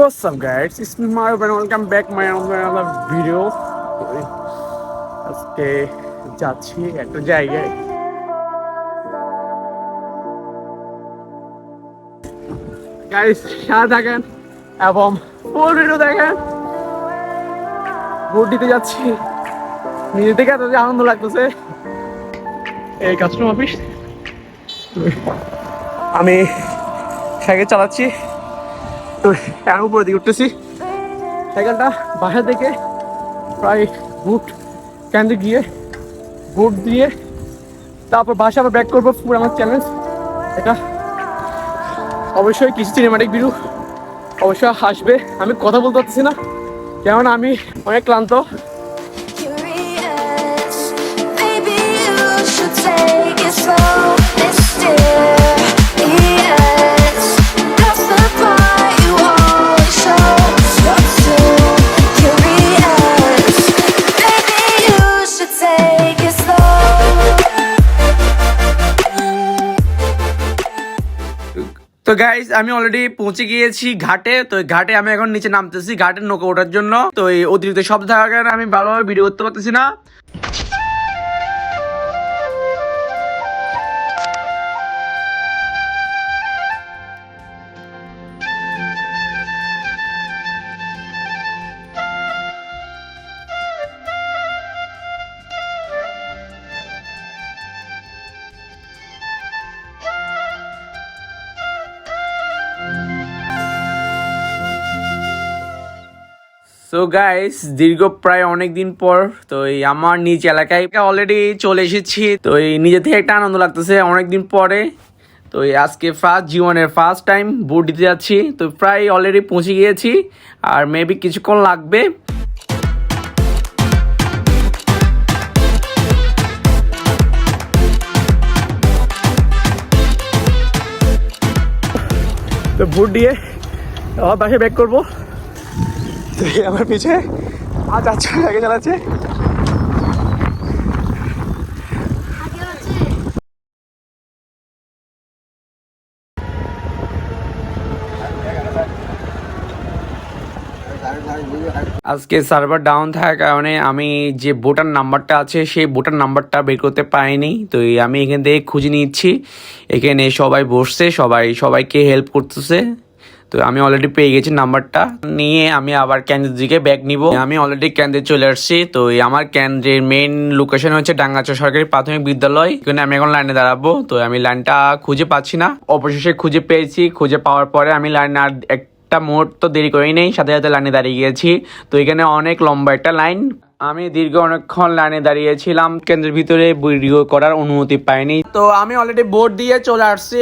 What's up guys, it's me Mario and welcome back my another video. আজকে যাচ্ছি একটা জায়গায়। গাইস সাথে থাকেন এবং ফুল ভিডিও দেখেন। ভোট দিতে যাচ্ছি, নিজে থেকে এত আনন্দ লাগতেছে। এই কাস্টম অফিস, আমি সাইকেল চালাচ্ছি তো এর উপরে দিকে উঠতেছি। সাইকেলটা বাসা থেকে প্রায় বুট কেন্দ্রে গিয়ে বুট দিয়ে তারপর বাসা আবার ব্যাক করবো। পুরো আমার চ্যালেঞ্জ এটা, অবশ্যই কিছু সিনেমাটিক ভিডিও অবশ্যই আসবে। আমি কথা বলতে পারতেছি না কেননা আমি অনেক ক্লান্ত। তো গাইস আমি অলরেডি পৌঁছে গিয়েছি ঘাটে। তো ঘাটে আমি এখন নিচে নামতেছি ঘাটের নৌকা ওঠার জন্য। তো এই অতিরিক্ত শব্দ থাকার কারণে আমি ভালোভাবে ভিডিও করতে পারতেছি না। সো গাইস দীর্ঘ প্রায় অনেক দিন পর তো এই আমার নিজ এলাকায় অলরেডি চলে এসেছি। তো এই নিজে থেকে একটা আনন্দ লাগতেছে অনেকদিন পরে। তো এই আজকে জীবনের ফার্স্ট টাইম ভোট দিতে যাচ্ছি। তো প্রায় অলরেডি পৌঁছে গিয়েছি আর মেবি কিছুক্ষণ লাগবে। তো ভোট দিয়ে আবার বাসায় ব্যাক করবো। আমার পিছে আজ আচ্ছা আগে চালাচ্ছে। আজকে সার্ভার ডাউন থাকার কারণে আমি যে ভোটার নাম্বারটা আছে সেই ভোটার নাম্বারটা বের করতে পারিনি। তো আমি এখান থেকে খুঁজে নিচ্ছি। এখানে সবাই বসছে, সবাইকে হেল্প করতেছে। তো আমি অলরেডি পেয়ে গেছি নাম্বারটা, নিয়ে আমি আবার কেন্দ্রের দিকে ব্যাগ নিব। আমি অলরেডি কেন্দ্রে চলে আসছি। তো আমার কেন্দ্রের মেইন লোকেশন হচ্ছে ডাঙ্গাচর সরকারি প্রাথমিক বিদ্যালয়। এখানে আমি এখন লাইনে দাঁড়াবো। তো আমি লাইনটা খুঁজে পাচ্ছি না, অবশেষে খুঁজে পেয়েছি। খুঁজে পাওয়ার পরে আমি লাইনে আর একটা মুহূর্ত দেরি করেই নেই, সাথে সাথে লাইনে দাঁড়িয়ে গিয়েছি। তো এখানে অনেক লম্বা একটা লাইন। আমি দীর্ঘ অনেকক্ষণ লাইনে দাঁড়িয়েছিলাম, কেন্দ্রের ভিতরে ভিডিও করার অনুমতি পাইনি। তো আমি অলরেডি ভোট দিয়ে চলে আসছি।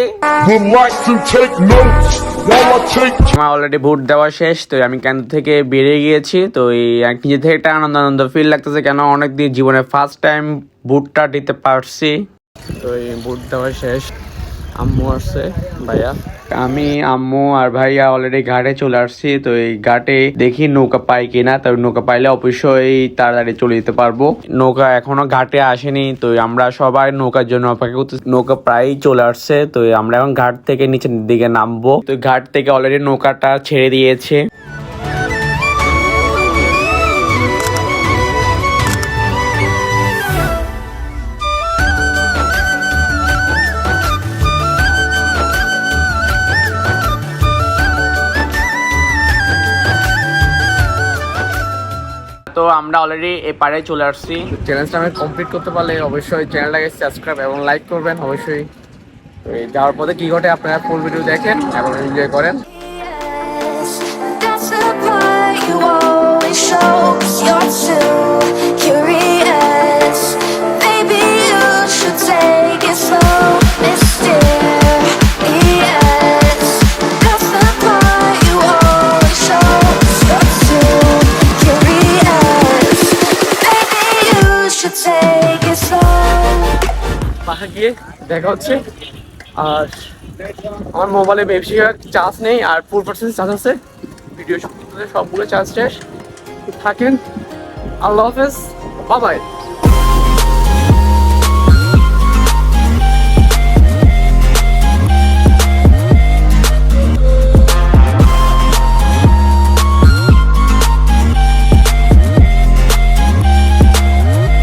আমার অলরেডি ভোট দেওয়া শেষ। তো আমি কেন্দ্র থেকে বেরিয়ে গিয়েছি। তো এই নিজে থেকে একটা আনন্দ ফিল লাগতেছে, কেন অনেকদিন জীবনে ফার্স্ট টাইম ভোটটা দিতে পারছি। তো এই ভোট দেওয়া শেষ। আম্মু আসছে, ভাইয়া, আমি, আম্মু আর ভাইয়া অলরেডি ঘাটে চলে আসছি। তো এই ঘাটে দেখি নৌকা পাই কিনা। তো নৌকা পাইলে অবশ্যই তাড়াতাড়ি চলে যেতে পারবো। নৌকা এখনো ঘাটে আসেনি। তো আমরা সবাই নৌকার জন্য অপেক্ষা করতেছি। নৌকা প্রায় চলে আসছে। তো আমরা এখন ঘাট থেকে নিচের দিকে নামবো। তো ঘাট থেকে অলরেডি নৌকাটা ছেড়ে দিয়েছে। তো আমরা অলরেডি এপারে চলে আসছি। চ্যালেঞ্জটা আমি কমপ্লিট করতে পারলে অবশ্যই চ্যানেলটাকে সাবস্ক্রাইব এবং লাইক করবেন অবশ্যই। তো এই যাওয়ার পথে কী ঘটে আপনারা ফুল ভিডিও দেখেন এবং এনজয় করেন। বাসা গিয়ে দেখা হচ্ছে। আর আমার মোবাইলে বেশি চার্জ নেই আর 4% চার্জ আছে। ভিডিও শুট করতে সবগুলো চার্জ শেষ। থাকেন, আল্লাহ হাফেজ, বাই বাই।